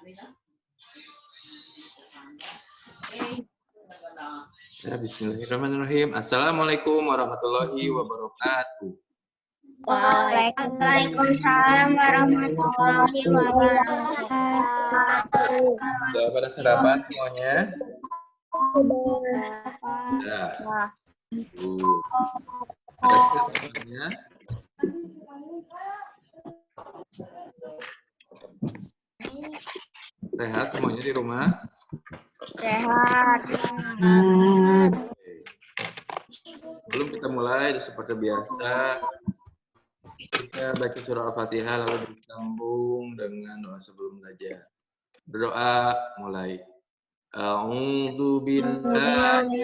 Ya, bismillahirrahmanirrahim. Assalamualaikum warahmatullahi wabarakatuh. Waalaikumsalam warahmatullahi wabarakatuh. Sudah pada sarapan semuanya? Sudah. Ada sarapannya? Sehat semuanya di rumah? Sehat. Sebelum kita mulai, seperti biasa, kita baca surah Al-Fatihah lalu disambung dengan doa sebelum belajar. Berdoa mulai. A'udzu billahi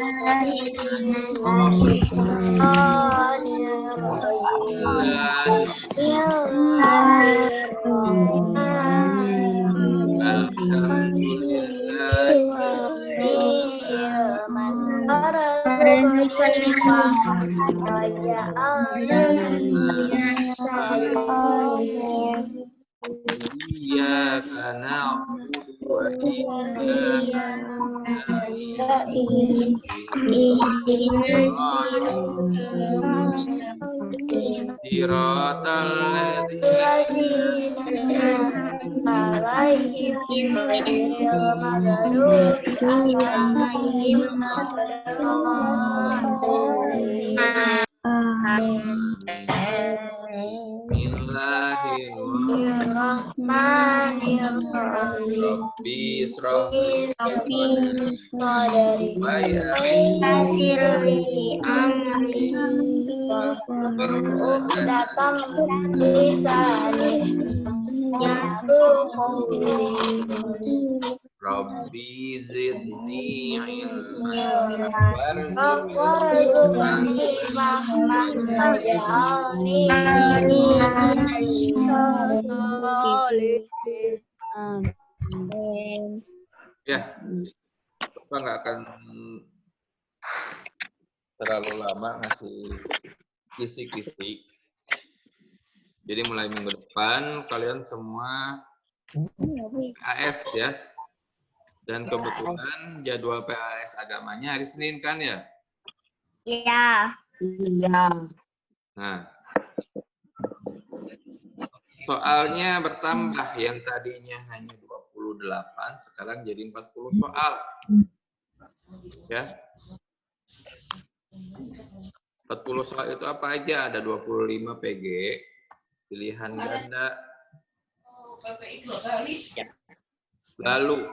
Iyyaka na'budu wa iyyaka nasta'in. Ihdinas siratal ladzina alaihim ghairil maghdubi alaihim Bismillahirrahmanirrahim. Rabbi israhli sadri wa yassir li amri uqdatam min lisani yafqahu qawli. Rabbi zidni ilman warzuqni fahman waj'alni minas sholihin. Amin. Ya, Bapak nggak akan terlalu lama ngasih kisi-kisi. Jadi mulai minggu depan kalian semua PAS ya. Dan kebetulan jadwal PAS agamanya hari Senin kan ya? Iya. Iya. Nah, soalnya bertambah, yang tadinya hanya 28, sekarang jadi 40 soal. Ya. 40 soal itu apa aja? Ada 25 PG, pilihan ganda, lalu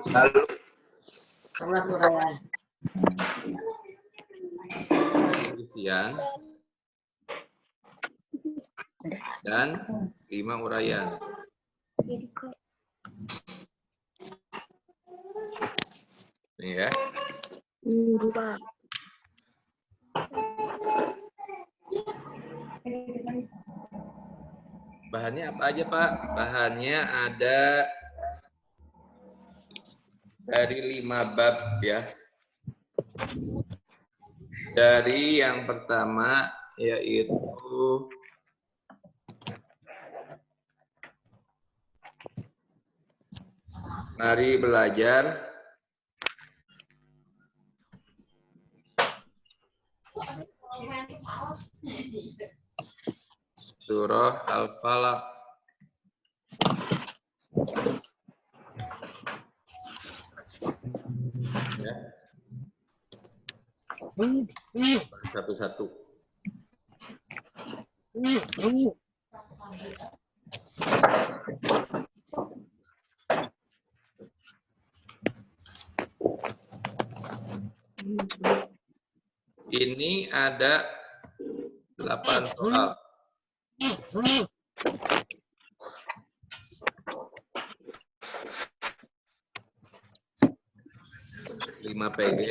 isian, dan 5 uraian. Nih ya. Bahannya apa aja, Pak? Bahannya ada dari 5 bab ya. Dari yang pertama yaitu mari belajar surah Al-Falaq. Ya. Satu-satu. Ini ada 8 soal. Lima PG,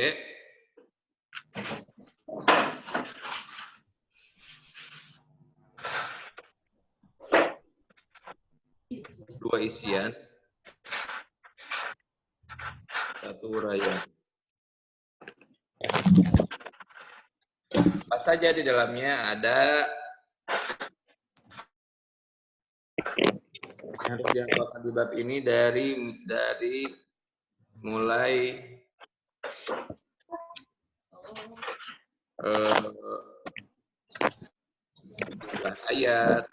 dua isian, satu uraian. Apa saja di dalamnya? Ada Harus dihafalkan di bab ini dari mulai jumlah ayat,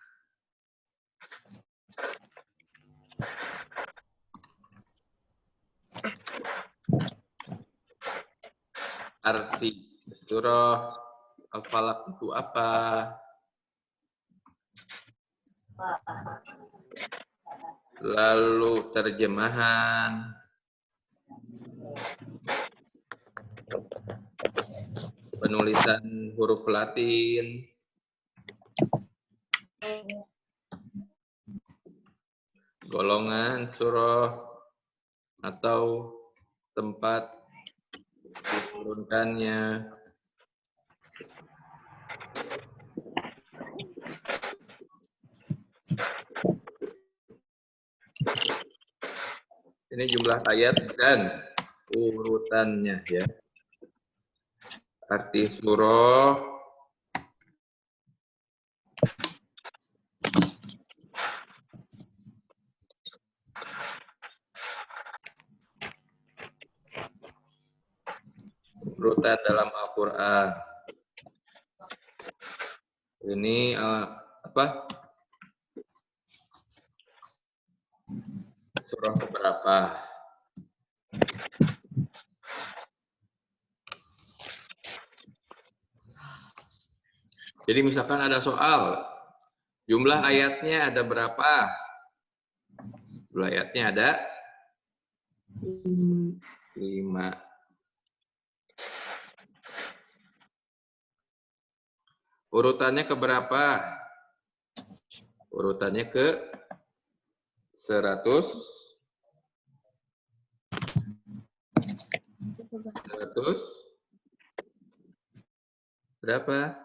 arti surah Al-Falaq itu apa, lalu terjemahan, penulisan huruf Latin, golongan surah atau tempat diturunkannya, ini jumlah ayat dan urutannya ya. Arti surah, urutan dalam Al-Quran. Ini apa? Surah keberapa? Jadi misalkan ada soal, jumlah ayatnya ada berapa? Jumlah ayatnya ada 5. Urutannya ke berapa? Urutannya ke 100. 100 berapa?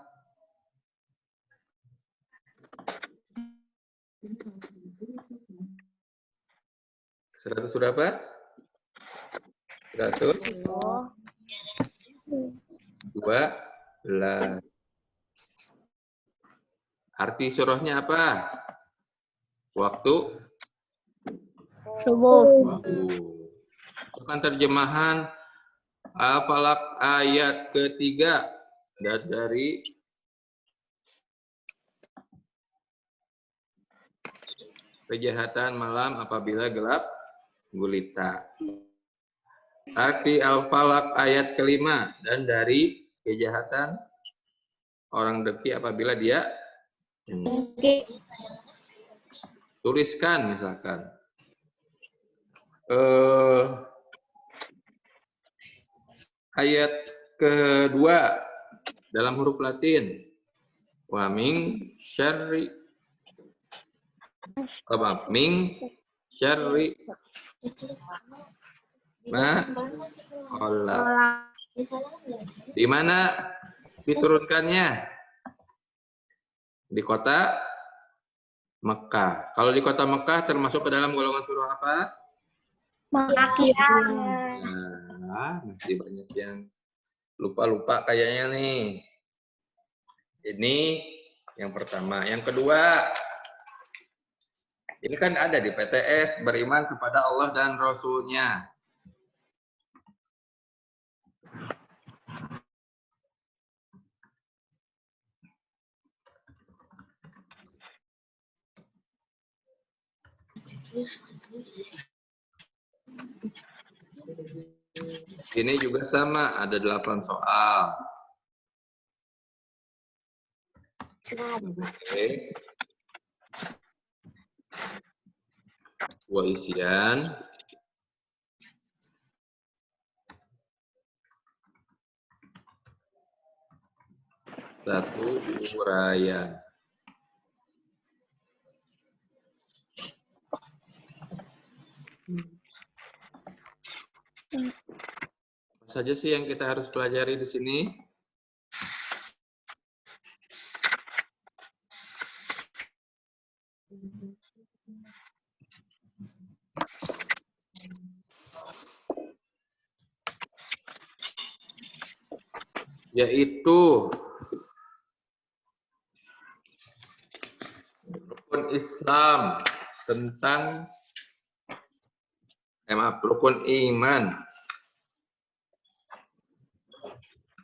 100 berapa? 100 12. Arti surahnya apa? Waktu subuh. Bukan terjemahan Al-Falaq ayat ketiga dari kejahatan malam apabila gelap gulita. Arti Al-Falaq ayat kelima dan dari kejahatan orang deki apabila dia tuliskan misalkan. Ayat kedua dalam huruf Latin. Wa min syarri ma Allah. Di mana diturunkannya? Di kota Mekah. Kalau di kota Mekah termasuk ke dalam golongan surah apa? Makkiyah. Nah, masih banyak yang lupa-lupa kayaknya nih. Ini yang pertama. Yang kedua, ini kan ada di PTS, beriman kepada Allah dan Rasul-Nya. Ini juga sama, ada 8 soal. Oke. Dua isian. Satu uraian. Apa saja sih yang kita harus pelajari di sini? Yaitu rukun Islam tentang rukun iman.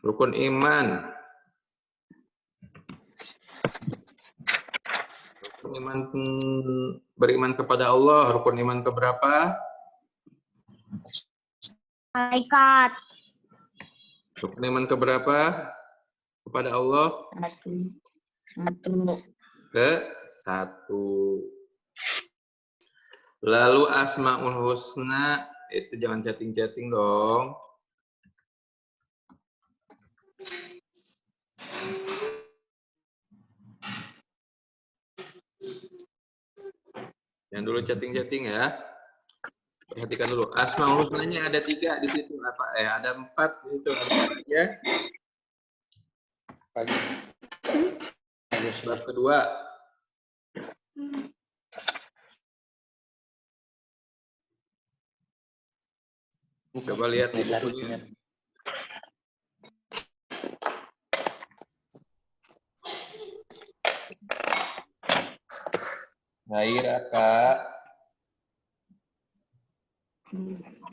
Rukun iman. Rukun iman beriman kepada Allah. Rukun iman keberapa? Malaikat. Rukun iman keberapa? Kepada Allah? Satu. Ke-1. Lalu Asmaul Husna, itu jangan chatting-chatting dong. Jangan dulu chatting-chatting ya. Perhatikan dulu. Asmaul Husnanya ada 3 di situ. Ada 4 di situ. Ya. Bab kedua. Coba lihat di bukunya. Zaira, Kak.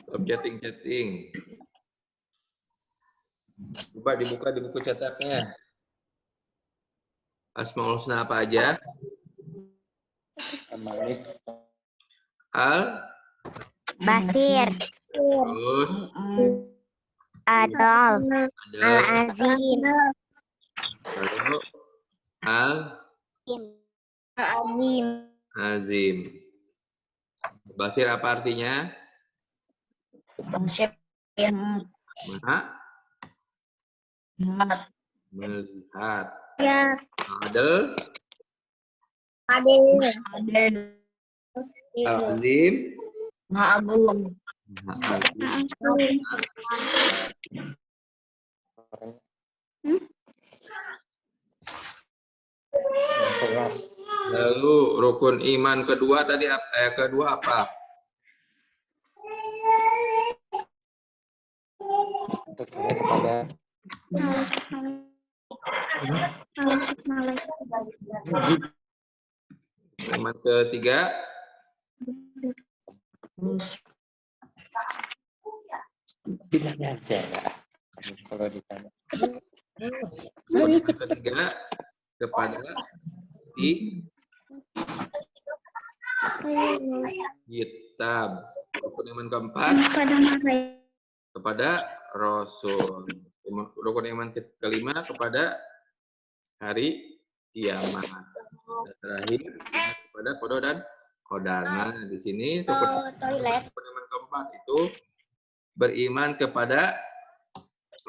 Stop chatting-chatting. Coba dibuka di buku cetaknya. Asmaul Husna apa aja? Basir. Terus Adol. ada Al-Azim. lalu Al-Azim. Azim. Basir apa artinya? Basir yang Melihat. Ya. Adel. Adil. Azim. Maha Agung. Azim. Lalu rukun iman kedua tadi kedua apa? Iman ketiga bilang aja ya kalau ditanya. iman ketiga kepada kitab. Rukun iman keempat kepada Rasul. Rukun iman kelima kepada hari kiamat. Dan terakhir kepada qada dan qadar. Nah, di sini rukun iman keempat itu beriman kepada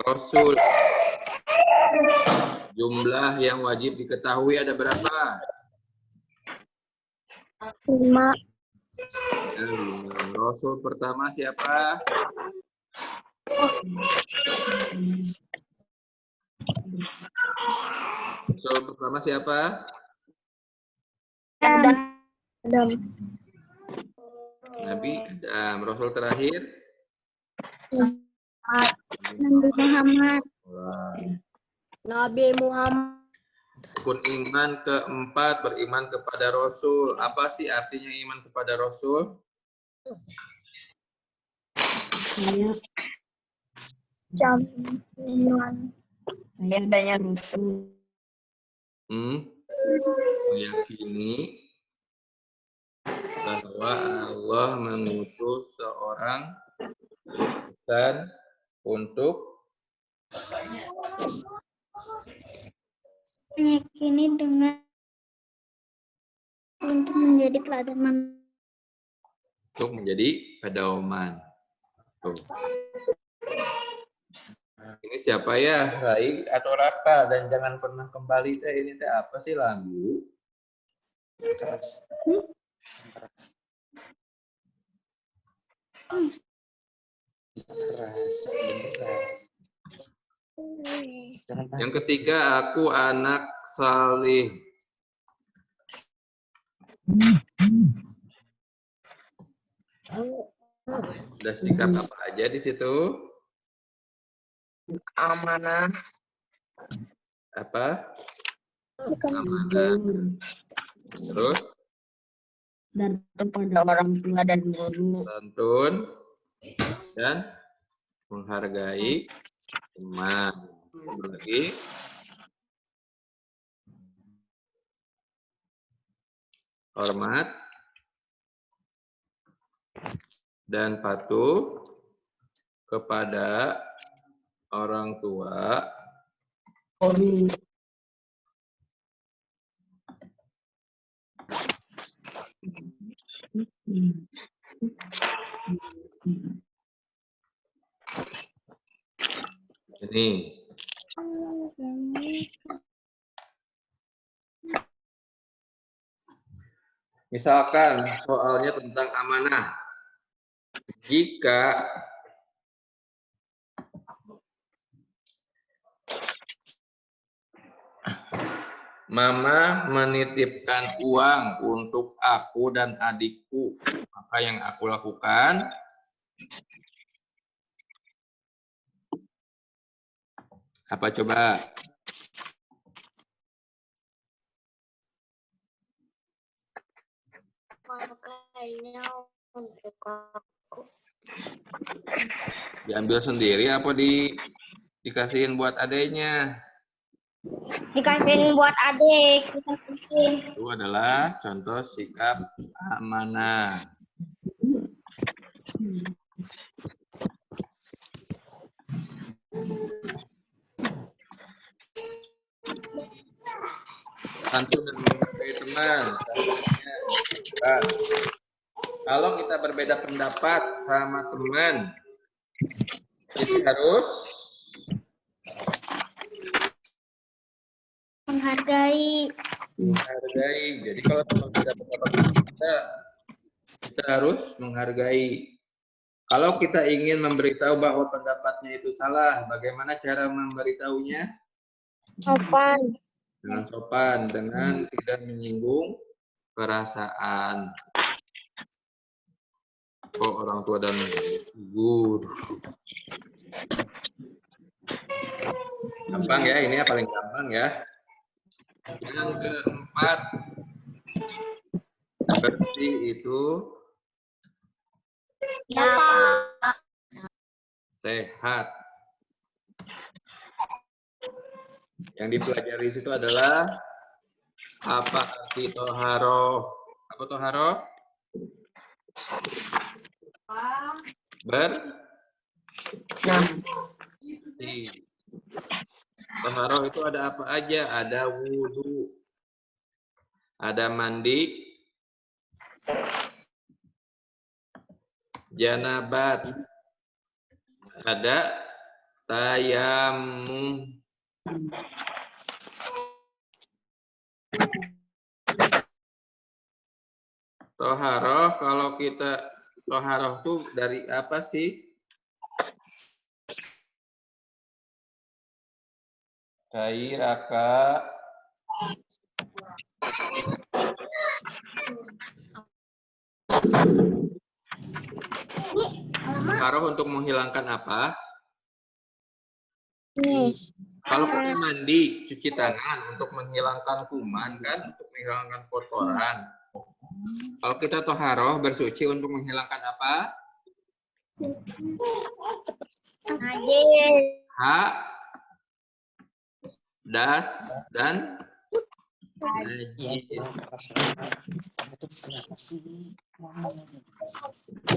Rasul. Jumlah yang wajib diketahui ada berapa? 5. Rasul pertama siapa? Rasul pertama siapa? Adam. Nabi Adam. Rasul terakhir? Nabi Muhammad. Wah. Nabi Muhammad. Rukun iman keempat beriman kepada Rasul. Apa sih artinya iman kepada Rasul? Saya adanya Rasul. Meyakini bahwa Allah mengutus seorang utusan untuk Meyakini dengan untuk menjadi teladan pedoman. Tuh. Ini siapa ya? Rai atau Raka? Dan jangan pernah kembali teh. Ini teh apa sih lagu? Yang ketiga, aku anak salih. Ada sikap apa aja di situ? Amanah. Apa? Amanah. Terus? dan kepada orang tua dan guru. Santun dan menghargai teman. Lagi. Hormat dan patuh kepada orang tua. Guru. Ini. Misalkan soalnya tentang amanah. Jika Mama menitipkan uang untuk aku dan adikku, maka yang aku lakukan apa coba? Untuk aku. Diambil sendiri apa dikasihin buat adeknya? Dikasihin buat adik. Itu adalah contoh sikap amanah. Santun dan menghargai teman. Kalau kita berbeda pendapat sama teman, jadi harus Menghargai. Jadi kalau teman berbeda pendapat kita harus menghargai. Kalau kita ingin memberitahu bahwa pendapatnya itu salah, bagaimana cara memberitahunya? Sopan. Dengan sopan, dengan tidak menyinggung perasaan. Orang tua dan guru. Gampang ya, ini paling gampang ya. Yang keempat, bersih itu Ya. sehat. Yang dipelajari itu adalah apa arti toharoh? Apa toharoh? Bersih. Toharoh itu ada apa aja? Ada wudhu, ada mandi, janabat, ada tayamum. Toharoh, kalau kita toharoh tuh dari apa sih? Kai raka toharoh untuk menghilangkan apa? Kalau kita mandi, cuci tangan untuk menghilangkan kuman kan, untuk menghilangkan kotoran. Kalau kita toharoh bersuci untuk menghilangkan apa? Najis. Das dan najis.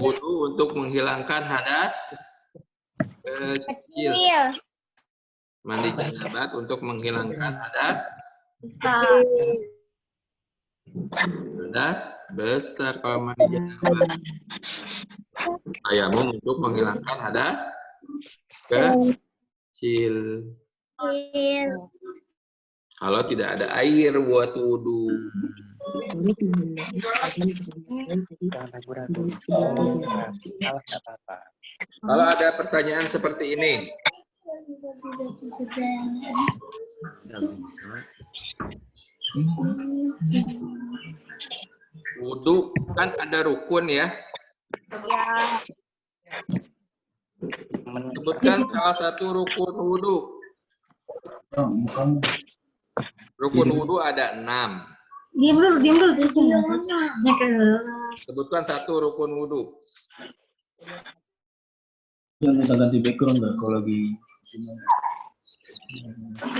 Wudu untuk menghilangkan hadas kecil. Mandi janabat untuk menghilangkan hadas besar. Kalau mandi janabat. Tayamum untuk menghilangkan hadas kecil. Kalau tidak ada air buat wudhu. Kalau ada pertanyaan seperti ini. Wudhu kan ada rukun ya. Sebutkan salah satu rukun wudhu. Rukun wudhu ada 6. Diam dulu cicing. Sebutkan satu rukun wudhu. Yang minta ganti background nggak kalau lagi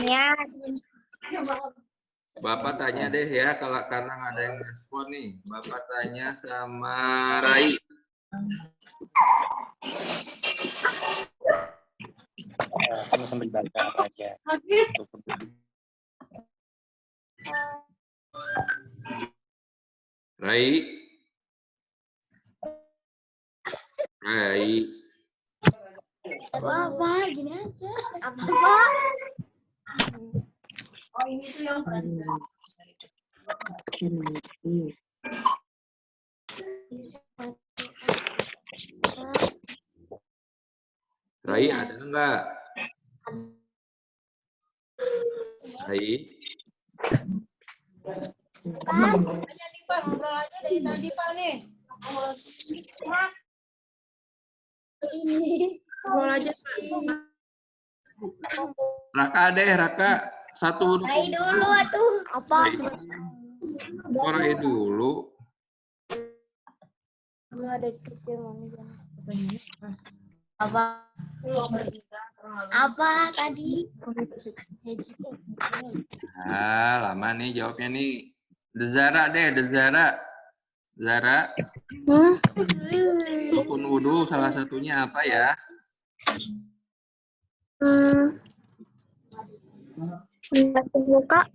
Ya, Bapak tanya deh ya, kalau karena nggak ada yang respon nih. Bapak tanya sama Rai. Kamu sambil baca apa aja. Rai. Rai. apa gini aja. Apa? Oh ini tuh yang Rai ada nggak? Rai. Pak, ngobrol aja dari tadi Pak nih. Ini. Ngobrol aja Pak. Raka deh, Raka. Satu rukun. Rai dulu atuh. Apa? Kok Rai dulu? Lu ada kecil mami. Apa? Apa tadi? Ah, lama nih jawabnya nih. Dezara deh, Dezara. Zara. Rukun wudhu salah satunya apa ya? Membasuh muka.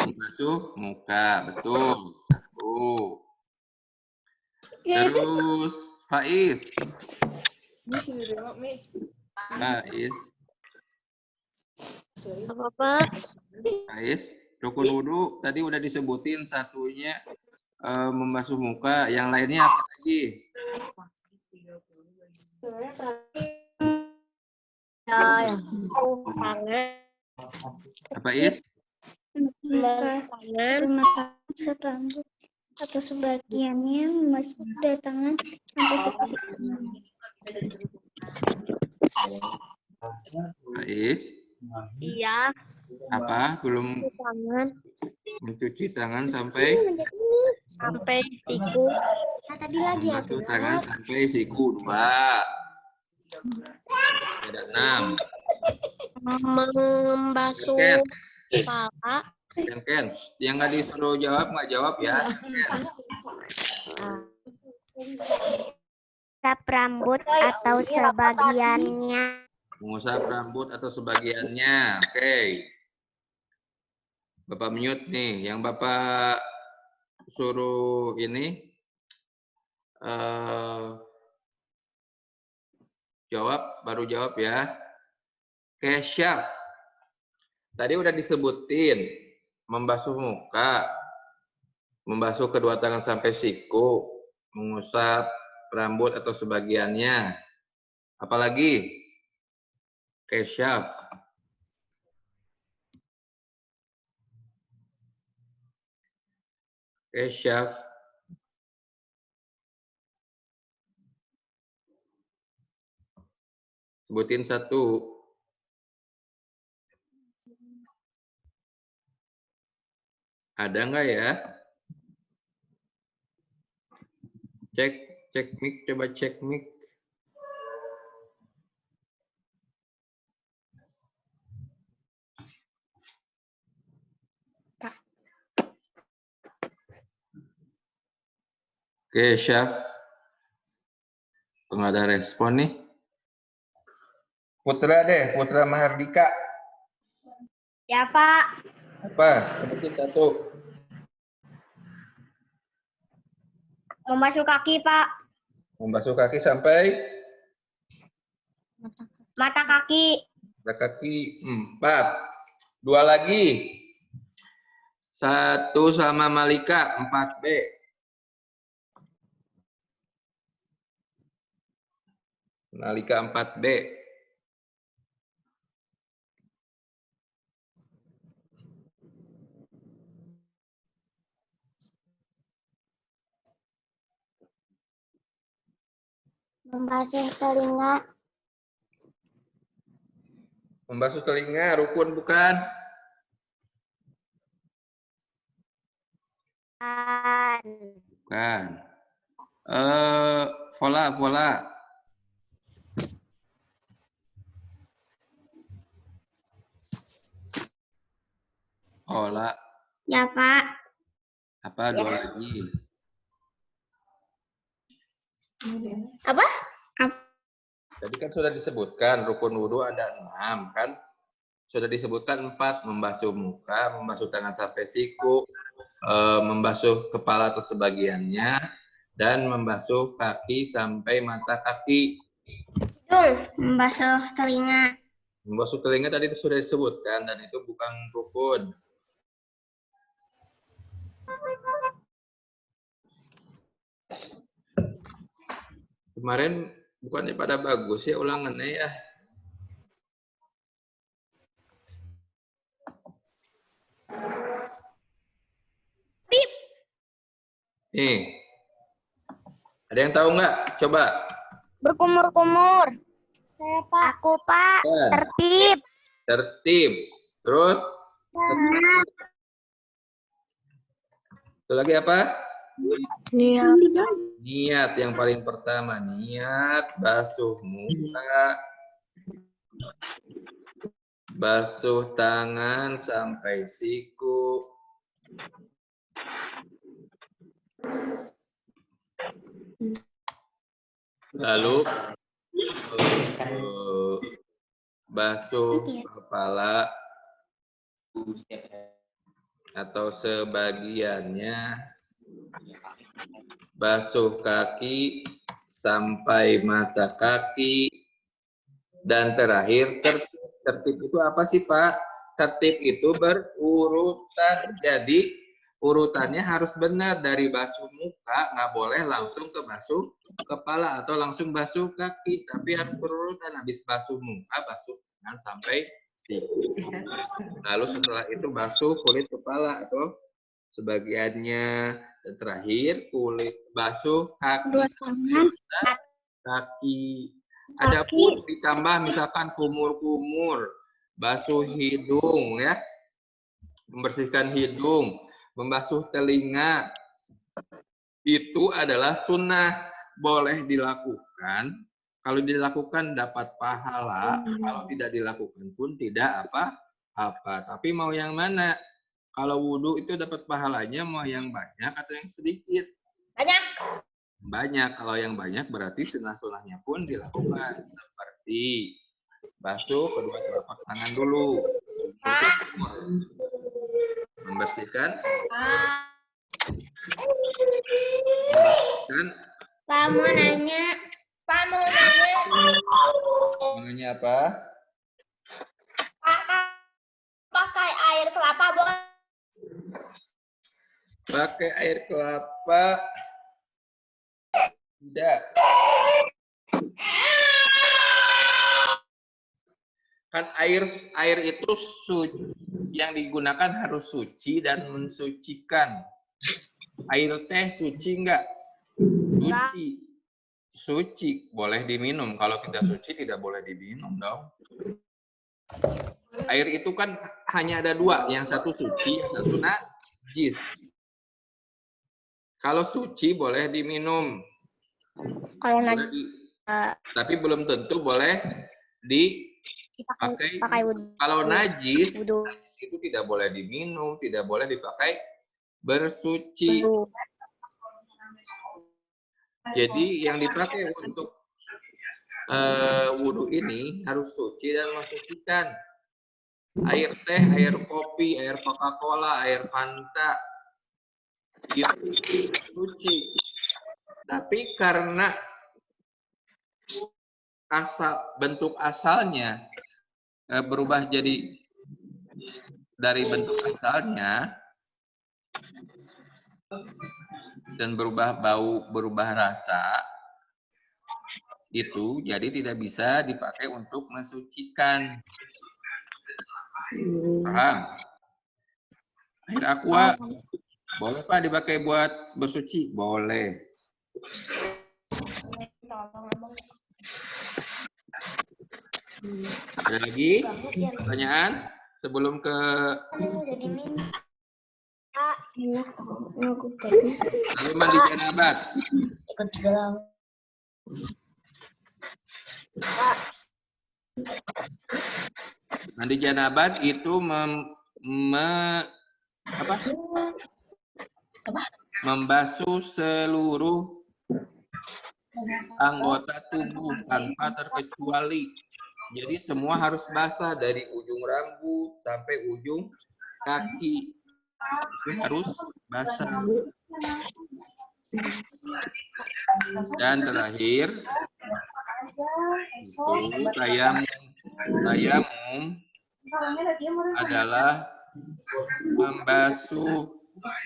Membasuh muka, betul. Satu. Terus Faiz. Faiz. Apa? Faiz. Rukun wudhu tadi udah disebutin satunya membasuh muka. Yang lainnya apa lagi? Apa Is? Serambut atau sebagiannya masuk datangan sampai Faiz? Iya. Apa? Belum Tangan mencuci tangan sampai sampai siku. Nah, tadi lagi membasuh tangan sampai siku 2. Ada 6. Membasuh Ken, kepala. Ken, yang nggak disuruh jawab nggak jawab ya. Usap rambut atau sebagiannya. Mengusap rambut atau sebagiannya. Oke. Bapak mute nih. Yang Bapak suruh ini jawab, baru jawab ya. Oke, Syaf. Tadi udah disebutin membasuh muka, membasuh kedua tangan sampai siku, mengusap rambut atau sebagiannya. Apalagi? Oke, Syaf. Oke, Syaf. Sebutin satu. Ada nggak ya? Cek mic, coba cek mic. Oke, Syaf. Nggak ada respon nih. Putra deh, Putra Mahardika. Ya, Pak. Apa? Sebutin satu. Membasuh kaki, Pak. Membasuh kaki sampai Mata kaki. mata kaki 4. 2 lagi. 1 sama Malika 4B. Malika 4B. Membasuh telinga. Membasuh telinga rukun bukan? Bukan. Vola. Ola. Ya, Pak. Apa dua lagi? Apa? Tadi kan sudah disebutkan rukun wudhu ada 6 kan? Sudah disebutkan 4, membasuh muka, membasuh tangan sampai siku, membasuh kepala atau sebagiannya, dan membasuh kaki sampai mata kaki. Membasuh telinga. Membasuh telinga tadi itu sudah disebutkan dan itu bukan rukun. Kemarin bukannya pada bagus ya ulangannya ya. Nih, ada yang tahu nggak? Coba. Berkumur-kumur. Saya, Pak. Aku, Pak. Ya. Tertib. Tertib. Terus? Itu lagi apa? Niat. Niat yang paling pertama. Niat, basuh muka, basuh tangan sampai siku. Lalu basuh kepala atau sebagiannya, basuh kaki sampai mata kaki, dan terakhir tertib. Tertib itu apa sih Pak? Tertib itu berurutan, jadi urutannya harus benar. Dari basuh muka nggak boleh langsung ke basuh kepala atau langsung basuh kaki, tapi harus berurutan. Habis basuh muka, basuh tangan sampai siku. Lalu setelah itu basuh kulit kepala atau sebagiannya, dan terakhir kulit basuh kaki. Kaki. Adapun ditambah misalkan kumur-kumur, basuh hidung ya, membersihkan hidung, membasuh telinga, itu adalah sunnah, boleh dilakukan. Kalau dilakukan dapat pahala, kalau tidak dilakukan pun tidak apa-apa. Tapi mau yang mana? Kalau wudhu itu dapat pahalanya mau yang banyak atau yang sedikit? Banyak. Banyak. Kalau yang banyak berarti sunnah-sunnahnya pun dilakukan. Seperti basuh kedua telapak tangan dulu. Membersihkan. Pak mau nanya. Pak mau nanya. Mau nanya apa? Pak, pakai air kelapa boleh? Pakai air kelapa. Tidak. Kan air itu yang digunakan harus suci dan mensucikan. Air teh suci enggak? Suci. Suci, boleh diminum. Kalau tidak suci tidak boleh diminum dong. Air itu kan hanya ada dua, yang satu suci, yang satu najis. Kalau suci boleh diminum. Kalau Tapi belum tentu boleh dipakai. Kalau najis itu tidak boleh diminum, tidak boleh dipakai bersuci. Jadi yang dipakai untuk wudhu ini harus suci dan mensucikan. Air teh, air kopi, air Coca-Cola, air Fanta, itu suci. Tapi karena bentuk asalnya berubah jadi dari bentuk asalnya dan berubah bau, berubah rasa, itu jadi tidak bisa dipakai untuk mensucikan. Paham? Air aqua boleh Pak dipakai buat bersuci? Boleh. Ada lagi pertanyaan sebelum ke Lalu mandi janabat. Mandi janabat itu membasuh seluruh anggota tubuh tanpa terkecuali. Jadi semua harus basah dari ujung rambut sampai ujung kaki. Itu harus basah. Dan terakhir itu tayamum adalah membasuh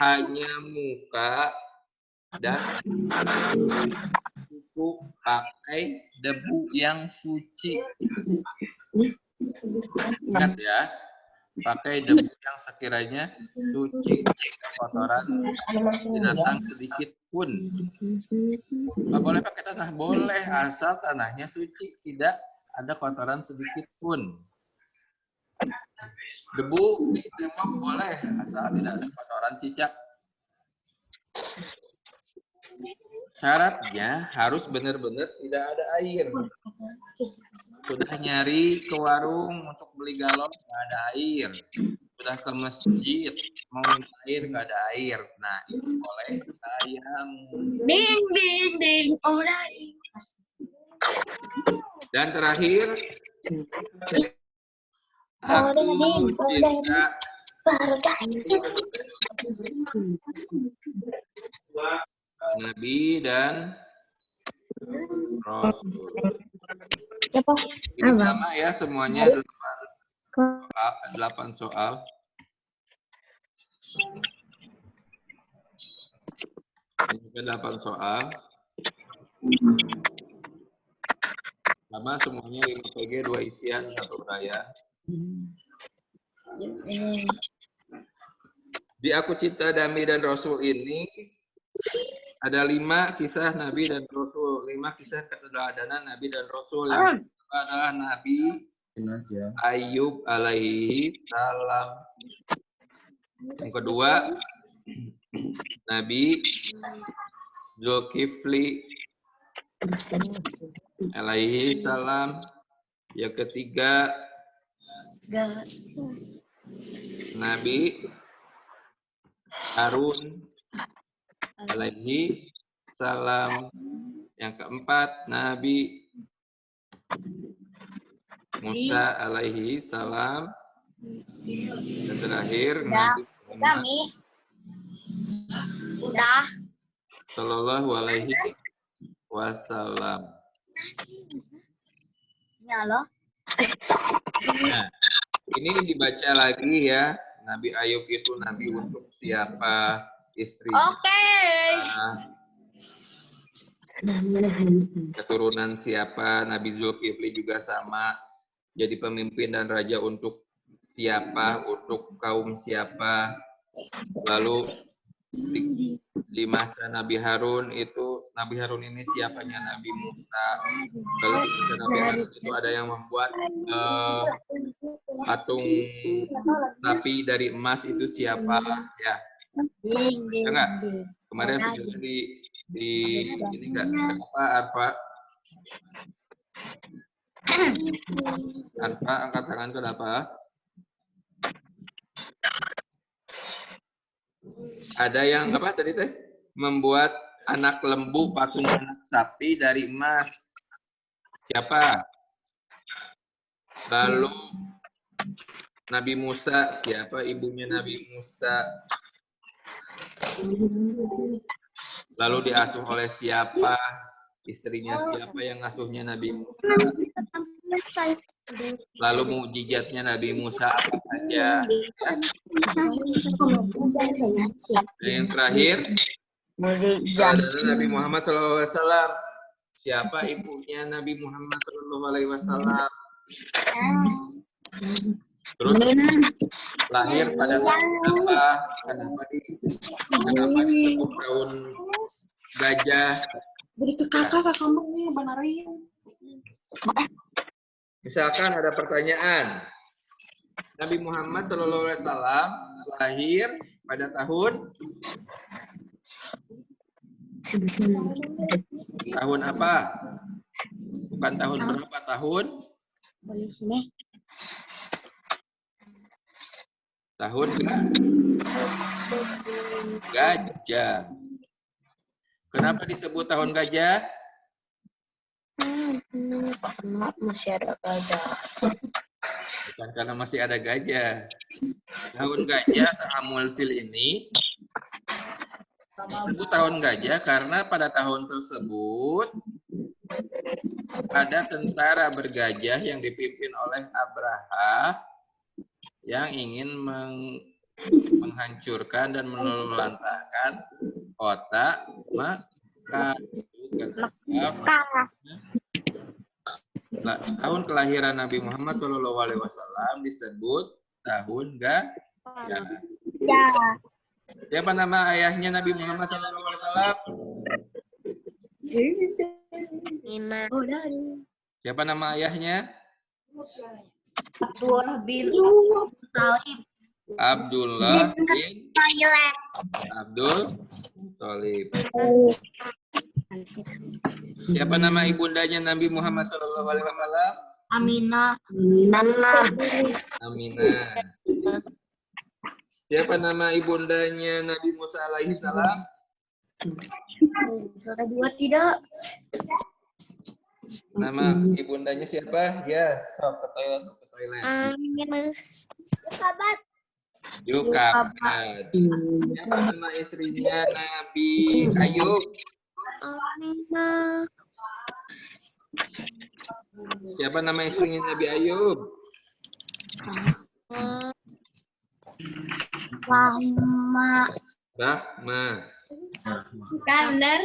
hanya muka dan cukup pakai debu yang suci. Ingat ya, pakai debu yang sekiranya suci, kotoran binatang sedikit pun. Nggak boleh pakai tanah, boleh asal tanahnya suci, tidak ada kotoran sedikit pun. Debu di tembok boleh asal tidak ada kotoran cicak. Syaratnya harus benar-benar tidak ada air. Sudah nyari ke warung untuk beli galon, nggak ada air. Sudah ke masjid, mau minta air, nggak ada air. Nah, itu boleh tayamum. Ding. Dan terakhir, aku cinta Nabi dan Rasul. Ini sama ya semuanya 8 soal. Ini 8 soal. Sama semuanya 5 PG, 2 isian, 1 uraian. Di Aku Cinta Nabi dan Rasul ini ada 5 kisah Nabi dan Rasul, 5 kisah keteladanan Nabi dan Rasul. Yang pertama adalah Nabi Ayub alaihi salam. Yang kedua, Nabi Zulkifli alaihi salam. Yang ketiga, Nabi Harun alaihi salam. Yang keempat, Nabi Musa alaihi salam. Dan terakhir, Nabi Muhammad sallallahu alaihi wasallam. Nah, ini dibaca lagi ya. Nabi Ayub itu nabi untuk siapa? Istri. Keturunan siapa? Nabi Zulkifli juga sama. Jadi pemimpin dan raja untuk siapa? Untuk kaum siapa? Lalu di masa Nabi Harun itu, Nabi Harun ini siapanya? Nabi Musa. Lalu di masa Nabi Harun itu ada yang membuat patung sapi dari emas, itu siapa? Ya. Enggak. Kemarin di ini enggak. Kenapa Arfa angkat tangan, kenapa? Ada yang apa tadi teh? Membuat anak lembu, patung anak sapi dari emas. Siapa? Lalu Nabi Musa, siapa ibunya Nabi Musa? Lalu diasuh oleh siapa? Istrinya siapa yang ngasuhnya Nabi Musa? Lalu mukjizatnya Nabi Musa apa saja? Dan yang terakhir, Nabi Muhammad SAW. Siapa ibunya Nabi Muhammad SAW? Terus lahir pada tahun apa? Kenapa disebut daun gajah? Beri ke kakak kamu benerin. Misalkan ada pertanyaan, Nabi Muhammad SAW lahir pada tahun apa? Bukan tahun berapa tahun? Tahun gajah. Kenapa disebut tahun gajah? Karena masih ada gajah. Bukan karena masih ada gajah. Tahun gajah ta'amul fil ini disebut tahun gajah karena pada tahun tersebut ada tentara bergajah yang dipimpin oleh Abraha yang ingin menghancurkan dan meluluhlantahkan kota Makkah. Tahun kelahiran Nabi Muhammad SAW disebut tahun gajah. Ya. Siapa nama ayahnya Nabi Muhammad SAW? Lima. Siapa nama ayahnya? Abdullah bin Talib. Abdullah bin Abdul Thalib. Siapa nama ibundanya Nabi Muhammad SAW? Aminah. Aminah. Siapa nama ibundanya Nabi Musa alaihissalam? Dua tidak. Nama ibundanya siapa? Ya, sok ke toilet. Yukabat. Siapa nama istrinya Nabi Ayub? Siapa nama istrinya Nabi Ayub? Rahma. Rahma. Benar.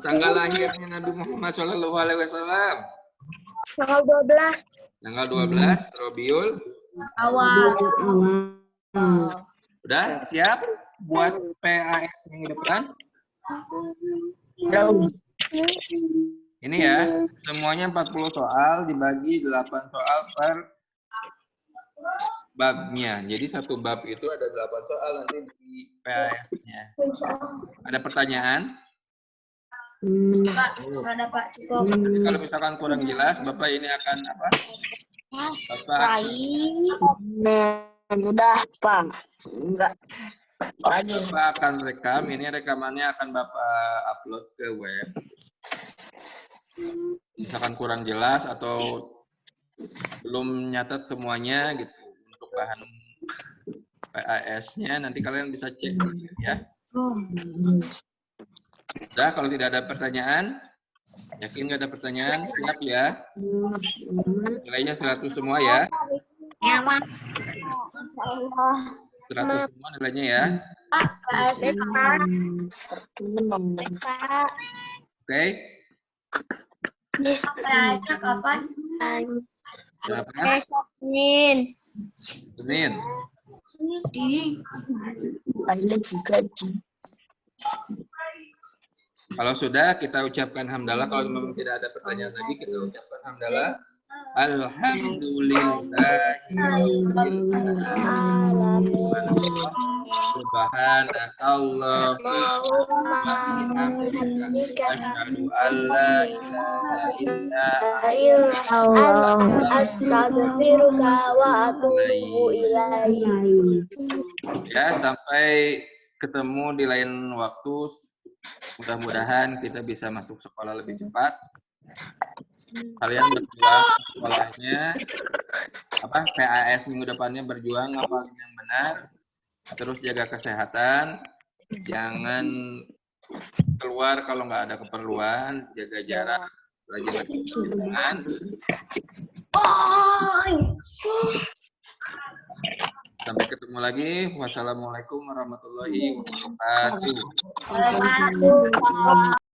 Tanggal lahirnya Nabi Muhammad SAW. Tanggal 12. Tanggal 12 Rabiul Awal. Udah siap buat PAS minggu depan? Ini ya, semuanya 40 soal dibagi 8 soal per babnya. Jadi satu bab itu ada 8 soal nanti di PAS-nya. Ada pertanyaan? Pak, ada Pak, cukup. Jadi kalau misalkan kurang jelas, Bapak ini akan apa? Bapak Udah, Pak. Enggak. Lagi. Bapak akan rekam, ini rekamannya akan Bapak upload ke web. Misalkan kurang jelas atau belum nyatat semuanya gitu untuk bahan PAS-nya, nanti kalian bisa cek ya. Udah, kalau tidak ada pertanyaan, yakin nggak ada pertanyaan, siap ya. Nilainya 100 semua ya. 100 semua nilainya ya. Oke. PAS-nya kapan? Kenapa? Senin. Senin. Kalau sudah, kita ucapkan hamdalah. Kalau memang tidak ada pertanyaan lagi, kita ucapkan hamdalah. Subhanakallahumma wa bihamdika asyhadu an la ilaha illa anta Astaghfiruka wa atubu ilaik. Ya, sampai ketemu di lain waktu. Mudah-mudahan kita bisa masuk sekolah lebih cepat. Kalian berjuang sekolahnya, PAS minggu depannya berjuang ngapalin yang benar, terus jaga kesehatan, jangan keluar kalau nggak ada keperluan, jaga jarak, belajar dengan. Sampai ketemu lagi. Wassalamualaikum warahmatullahi wabarakatuh.